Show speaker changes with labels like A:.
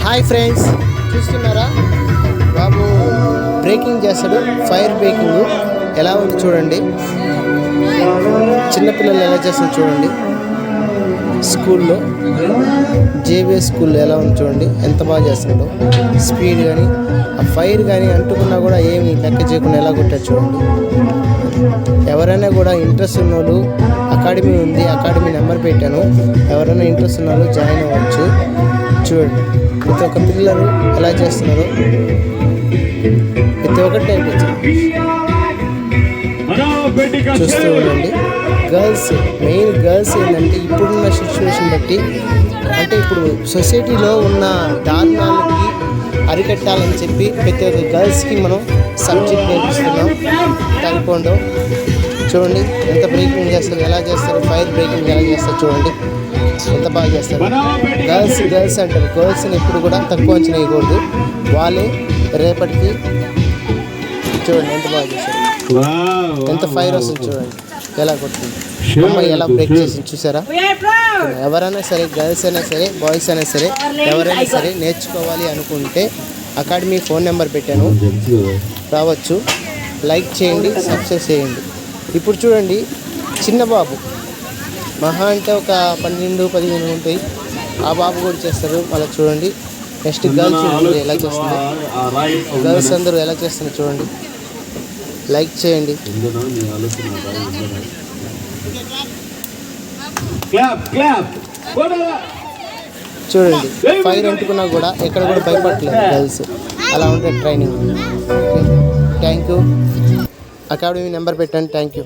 A: Hi friends, చూస్తున్నారా బాబు breaking చేస్తాడు. Fire breaking ఎలా ఉంది చూడండి. చిన్నపిల్లలు ఎలా చేస్తారు చూడండి. స్కూల్లో జేబీఎస్ స్కూల్లో ఎలా ఉంది చూడండి, ఎంత బాగా చేస్తున్నాడు. స్పీడ్ కానీ ఆ ఫైర్ కానీ అంటుకున్నా కూడా ఏమి లెక్క చేయకుండా ఎలా కొట్టారు చూడండి. ఎవరైనా కూడా ఇంట్రెస్ట్ ఉన్నోళ్ళు అకాడమీ ఉంది, అకాడమీ నెంబర్ పెట్టాను. ఎవరైనా ఇంట్రెస్ట్ ఉన్న వాళ్ళు జాయిన్ అవ్వచ్చు. చూడండి ప్రతి ఒక్క పిల్లలు ఎలా చేస్తున్నారు, ప్రతి ఒక్కటి నేర్పించారు. చూస్తూ ఉండండి. గర్ల్స్ మెయిన్ గర్ల్స్ ఏంటంటే ఇప్పుడున్న సిచ్యువేషన్ బట్టి, అంటే ఇప్పుడు సొసైటీలో ఉన్న దారుణాలకి అరికట్టాలని చెప్పి ప్రతి ఒక్క గర్ల్స్కి మనం సబ్జెక్ట్ నేర్పిస్తున్నాం. టైక్వాండో చూడండి ఎంత బ్రేకింగ్ చేస్తారు, ఎలా చేస్తారు, ఫైర్ బ్రేకింగ్ ఎలా చేస్తారు చూడండి, ఎంత బాగా చేస్తారు. గర్ల్స్ అంటారు, గర్ల్స్ని ఎప్పుడు కూడా తక్కువ అంచనా వేయకూడదు. వాళ్ళే రేపటికి చూడండి ఎంత బాగా చేస్తారు, ఎంత ఫైర్ వస్తుంది చూడండి, ఎలా కొడుతుంది, అమ్మాయి ఎలా బ్రేక్ చేసింది చూసారా. ఎవరైనా సరే, గర్ల్స్ అయినా సరే, బాయ్స్ అయినా సరే, ఎవరైనా సరే నేర్చుకోవాలి అనుకుంటే అకాడమీ ఫోన్ నెంబర్ పెట్టాను, రావచ్చు. లైక్ చేయండి, సబ్స్క్రైబ్ చేయండి. ఇప్పుడు చూడండి చిన్న బాబు మహా అంటే ఒక 12-15 ఉంటాయి, ఆ బాబు కూడా చేస్తారు. మళ్ళీ చూడండి నెక్స్ట్ గర్ల్స్ చూడండి ఎలా చేస్తుంది, గర్ల్స్ అందరూ ఎలా చేస్తున్నారు చూడండి. లైక్ చేయండి. చూడండి ఫైర్ అంటుకున్నా కూడా ఎక్కడ కూడా భయపడలేదు గర్ల్స్. అలా ఉంటే training. Thank you. Academy number పెట్టండి. Thank you.